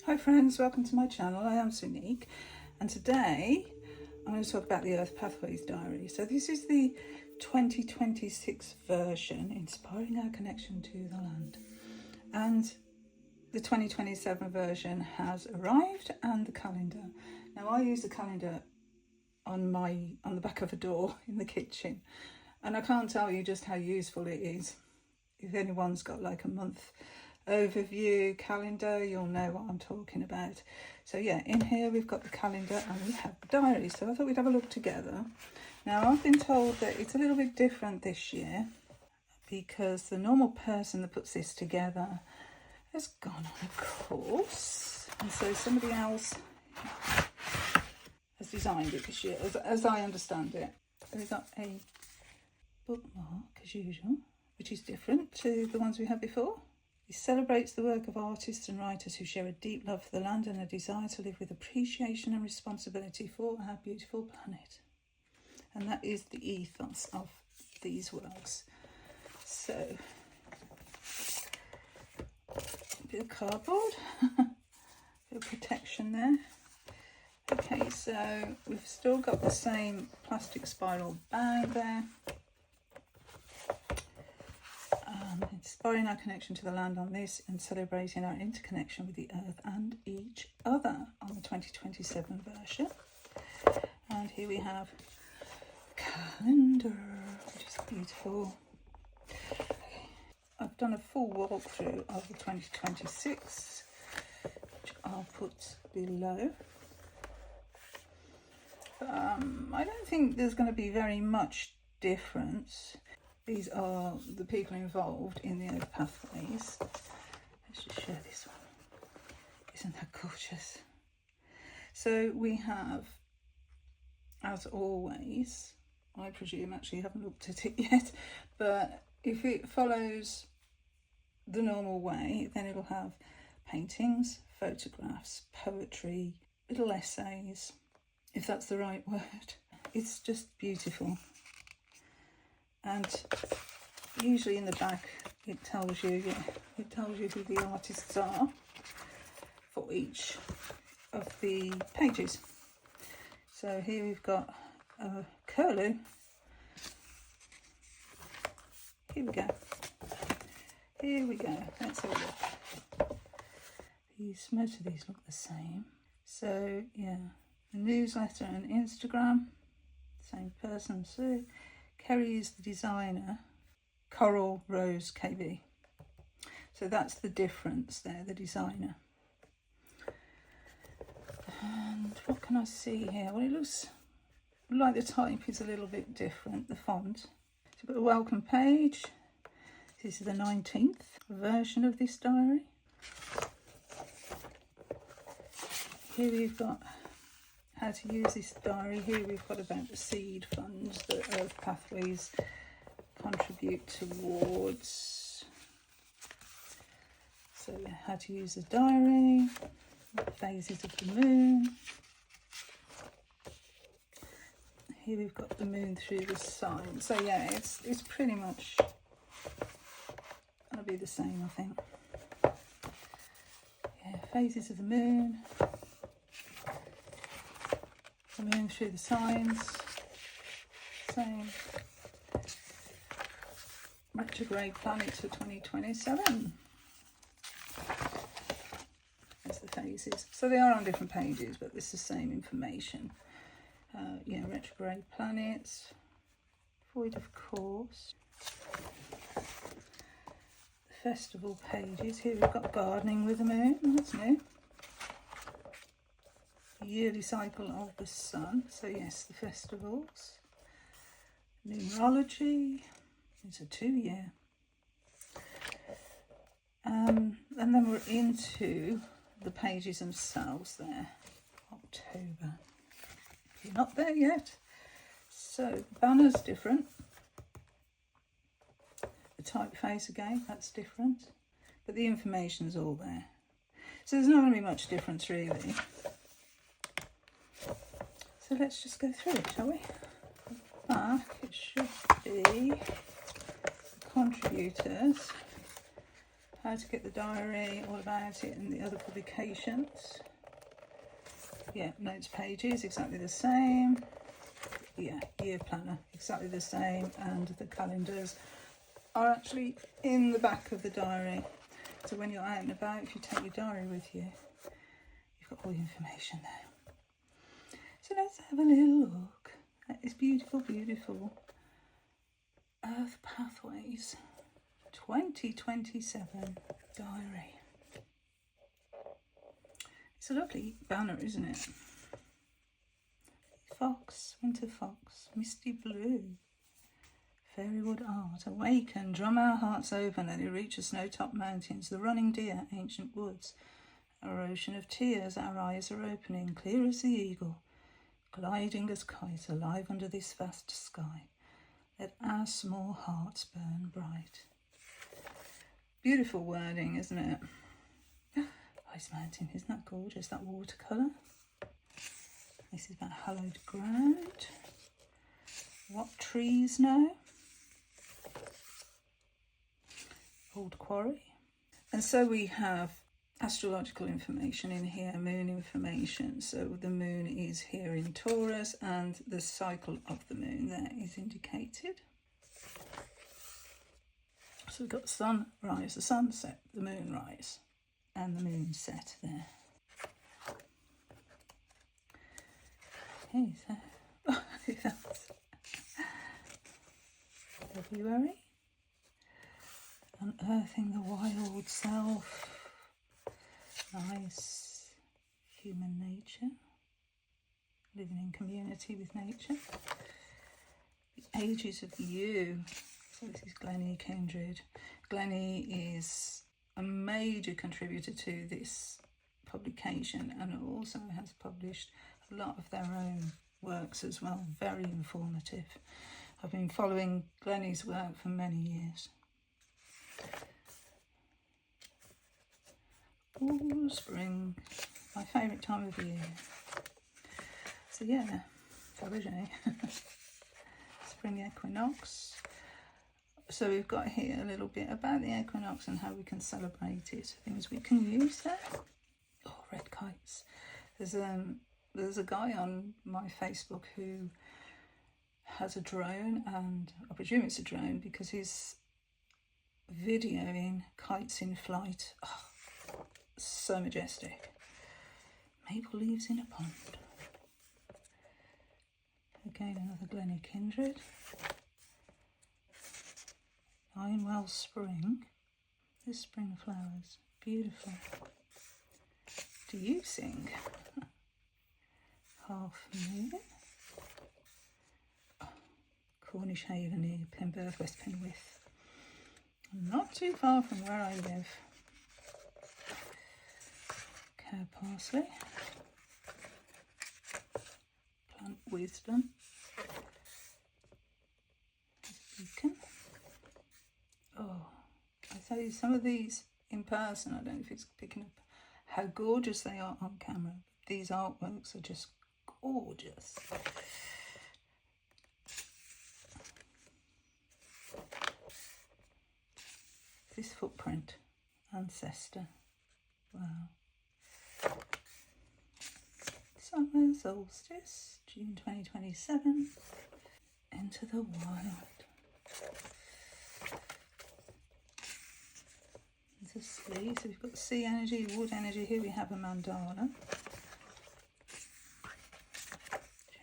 Hi friends, welcome to my channel. I am Sunique, and today I'm going to talk about the Earth Pathways Diary. So this is the 2026 version, inspiring our connection to the land. And the 2027 version has arrived, and the calendar. Now I use the calendar on the back of a door in the kitchen, and I can't tell you just how useful it is. If anyone's got like a month overview calendar, you'll know what I'm talking about. So yeah, in here we've got the calendar and we have the diary, so I thought we'd have a look together. Now I've been told that it's a little bit different this year because the normal person that puts this together has gone on a course, and so somebody else has designed it this year, as I understand it. So we've got a bookmark as usual, which is different to the ones we had before. It celebrates the work of artists and writers who share a deep love for the land and a desire to live with appreciation and responsibility for our beautiful planet. And that is the ethos of these works. So, a bit of cardboard, a bit of protection there. Okay, so we've still got the same plastic spiral bag there. Inspiring our connection to the land on this and celebrating our interconnection with the earth and each other on the 2027 version. And here we have a calendar, which is beautiful. Okay. I've done a full walkthrough of the 2026, which I'll put below. I don't think there's going to be very much difference. These are the people involved in the Earth Pathways. Let's just share this one. Isn't that gorgeous? So we have, as always, I presume, actually haven't looked at it yet, but if it follows the normal way, then it'll have paintings, photographs, poetry, little essays, if that's the right word. It's just beautiful. And usually in the back it tells you who the artists are for each of the pages. So here we've got curlew. Here we go. Let's have a look. Most of these look the same. So yeah, the newsletter and Instagram, same person. So Kerry is the designer, Coral Rose KB. So that's the difference there, the designer. And what can I see here? Well, it looks like the type is a little bit different, the font. So we've got a welcome page. This is the 19th version of this diary. Here we've got how to use this diary. Here we've got about the seed funds that Earth Pathways contribute towards. So how to use the diary, the phases of the moon. Here we've got the moon through the sign. So yeah, it's pretty much gonna be the same, I think. Yeah, phases of the moon. The moon through the signs, same. Retrograde planets for 2027. There's the phases. So they are on different pages, but it's the same information. Yeah, retrograde planets, void of course. The festival pages. Here we've got gardening with the moon. That's new. Yearly cycle of the sun. So yes, the festivals. Numerology. It's a 2-year. And then we're into the pages themselves there. October. If you're not there yet. So the banner's different. The typeface again, that's different. But the information's all there. So there's not going to be much difference really. So let's just go through it, shall we? Back, it should be the contributors how to get the diary, all about it, and the other publications. Yeah, notes pages, exactly the same. Yeah, year planner, exactly the same. And the calendars are actually in the back of the diary. So when you're out and about, if you take your diary with you, you've got all the information there. So let's have a little look at this beautiful, beautiful Earth Pathways 2027 diary. It's a lovely banner, isn't it? Fox, winter fox, misty blue, fairywood art, awaken, drum our hearts open, let it reach the snow-topped mountains, the running deer, ancient woods, our ocean of tears, our eyes are opening, clear as the eagle, gliding as kites, alive under this vast sky, let our small hearts burn bright. Beautiful wording, isn't it? Ice Mountain, isn't that gorgeous, that watercolour? This is about hallowed ground. What trees know? Old quarry. And so we have astrological information in here, moon information. So the moon is here in Taurus and the cycle of the moon there is indicated. So we've got sunrise, the sunset, the moonrise, and the moon set there. Okay, so that's February. Unearthing the wild self. Nice. Human nature. Living in community with nature. The ages of you. So this is Glennie Kindred. Glennie is a major contributor to this publication and also has published a lot of their own works as well. Very informative. I've been following Glennie's work for many years. Ooh, spring, my favourite time of year. So yeah, Fabergé. Spring equinox. So we've got here a little bit about the equinox and how we can celebrate it. Things we can use there. Oh, red kites. There's a guy on my Facebook who has a drone, and I presume it's a drone because he's videoing kites in flight. Oh, so majestic. Maple leaves in a pond. Again, another Glennie Kindred. Ninewell Spring. This spring flowers. Beautiful. Do you sing? Half Moon. Oh, Cornish Haven near Penberth, West Penwith. Not too far from where I live. Cow parsley. Plant wisdom. Beacon. Oh, I tell you, some of these in person, I don't know if it's picking up how gorgeous they are on camera. These artworks are just gorgeous. This footprint, ancestor. Wow. Summer solstice, June 2027. Enter the wild. There's a sea, so we've got sea energy, wood energy. Here we have a mandala.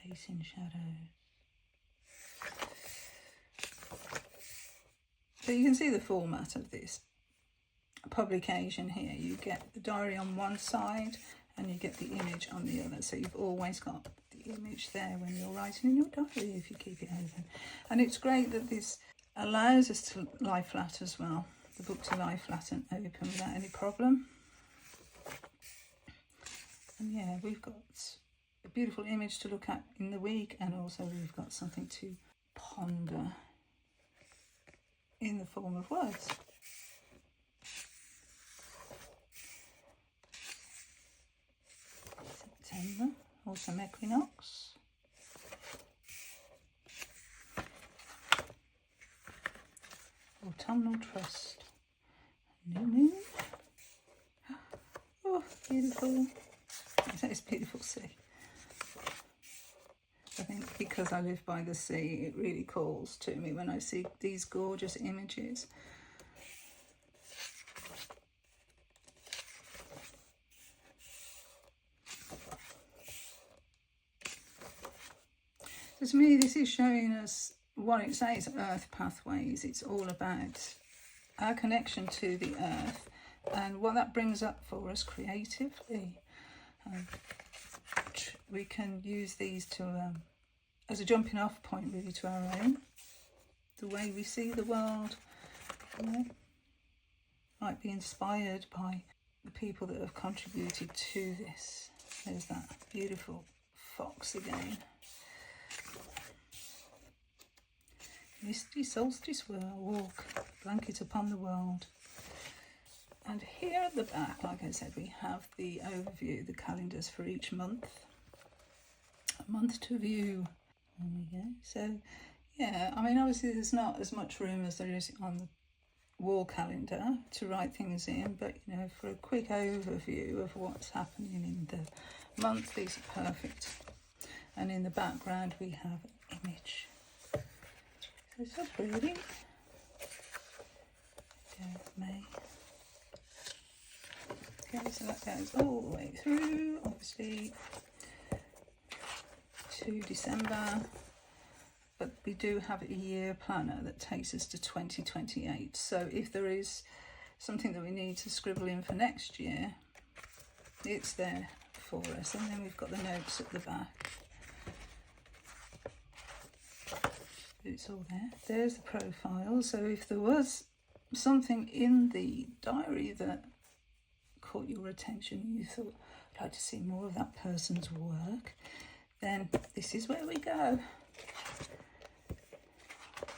Chasing shadows. So you can see the format of this publication here. You get the diary on one side and you get the image on the other. So you've always got the image there when you're writing in your diary if you keep it open. And it's great that this allows us to lie flat as well. The book to lie flat and open without any problem. And yeah, we've got a beautiful image to look at in the week, and also we've got something to ponder in the form of words. September, autumn equinox. Autumnal trust. New moon. Oh, beautiful. It's beautiful sea. I think because I live by the sea, it really calls to me when I see these gorgeous images. So to me, this is showing us what it says, Earth Pathways. It's all about our connection to the Earth and what that brings up for us creatively. We can use these to as a jumping off point really to our own, the way we see the world. You know, might be inspired by the people that have contributed to this. There's that beautiful fox again. Misty solstice walk, blanket upon the world. And here at the back, like I said, we have the overview, the calendars for each month. A month to view. There we go. So, yeah, I mean, obviously there's not as much room as there is on the wall calendar to write things in, but, you know, for a quick overview of what's happening in the month, these are perfect. And in the background, we have an image. So pretty. May. Okay, so that goes all the way through, obviously, to December. But we do have a year planner that takes us to 2028. So if there is something that we need to scribble in for next year, it's there for us. And then we've got the notes at the back. It's all there. There's the profile. So if there was something in the diary that caught your attention, you thought, I'd like to see more of that person's work, then this is where we go.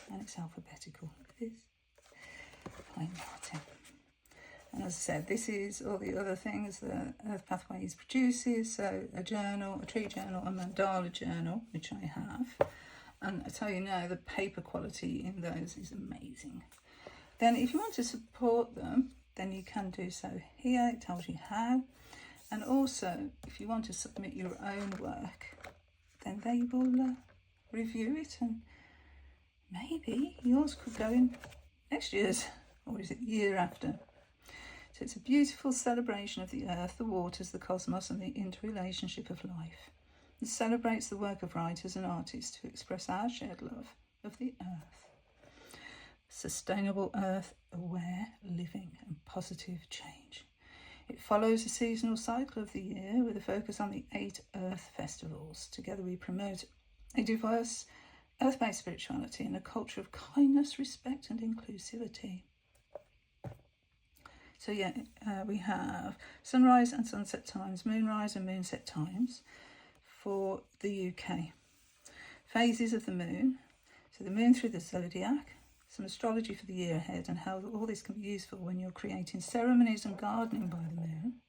And it's alphabetical. Look at this. Fine Martin. And as I said, this is all the other things that Earth Pathways produces. So a journal, a tree journal, a mandala journal, which I have. And I tell you now, the paper quality in those is amazing. Then if you want to support them, then you can do so here. It tells you how. And also, if you want to submit your own work, then they will review it, and maybe yours could go in next year's, or is it the year after? So it's a beautiful celebration of the earth, the waters, the cosmos, and the interrelationship of life. It celebrates the work of writers and artists to express our shared love of the earth. Sustainable earth, aware, living, and positive change. It follows the seasonal cycle of the year with a focus on the 8 earth festivals. Together we promote a diverse earth-based spirituality and a culture of kindness, respect, and inclusivity. So yeah, we have sunrise and sunset times, moonrise and moonset times for the UK. Phases of the moon, so the moon through the zodiac, some astrology for the year ahead, and how all this can be useful when you're creating ceremonies and gardening by the moon.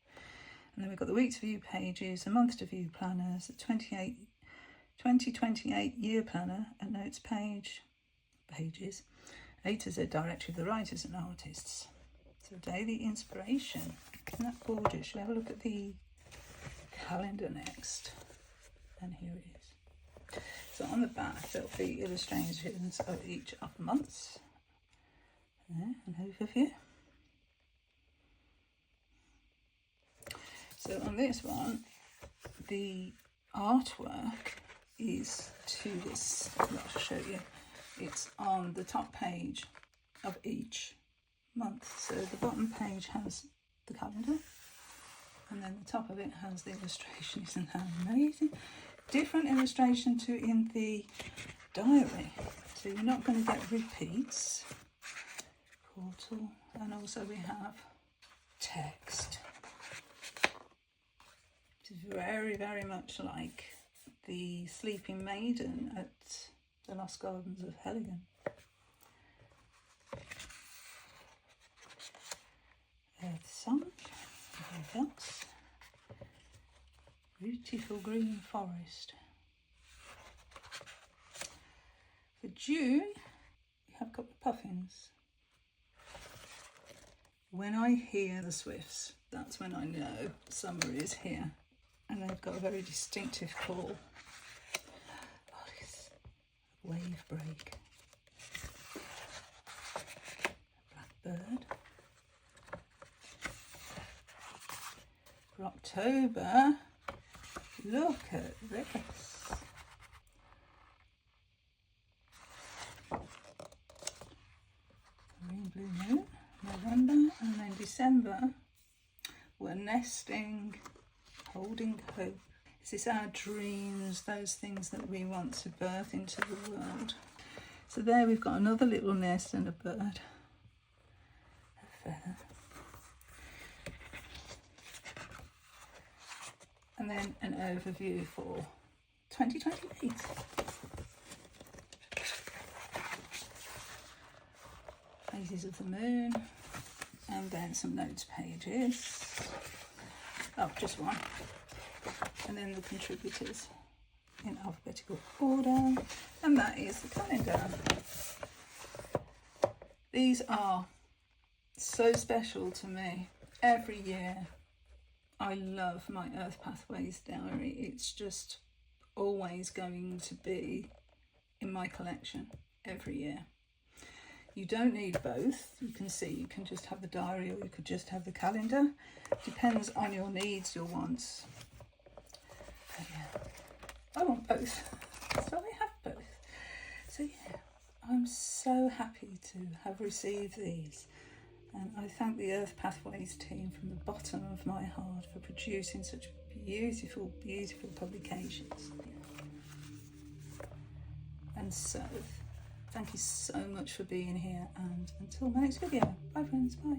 And then we've got the week to view pages, a month to view planners, the 2028 year planner, a notes pages, A to Z directory of the writers and artists. So daily inspiration. Isn't that gorgeous? Shall we have a look at the calendar next? And here it is. So on the back there'll be illustrations of each of the months. There, an overview. So on this one, the artwork is to this, I'll show you. It's on the top page of each month. So the bottom page has the calendar, and then the top of it has the illustration. Isn't that amazing? Different illustration to in the diary, so you're not going to get repeats. Portal, and also we have text. It's very, very much like the Sleeping Maiden at the Lost Gardens of Helligan. Earth Song, else. Beautiful green forest. For June, we have got the puffins. When I hear the swifts, that's when I know summer is here. And they've got a very distinctive call. Oh, this wave break. Blackbird. For October, look at this. Green blue moon, November, and then December, we're nesting, holding hope. Is this our dreams, those things that we want to birth into the world? So there we've got another little nest and a bird. A feather. And then an overview for 2028. Phases of the moon, and then some notes pages. Oh, just one. And then the contributors in alphabetical order. And that is the calendar. These are so special to me. Every year I love my Earth Pathways diary. It's just always going to be in my collection every year. You don't need both. You can see, you can just have the diary or you could just have the calendar. Depends on your needs, your wants. But yeah, I want both, so I have both. So yeah, I'm so happy to have received these. And I thank the Earth Pathways team from the bottom of my heart for producing such beautiful, beautiful publications. And so, thank you so much for being here, and until my next video, bye friends, bye.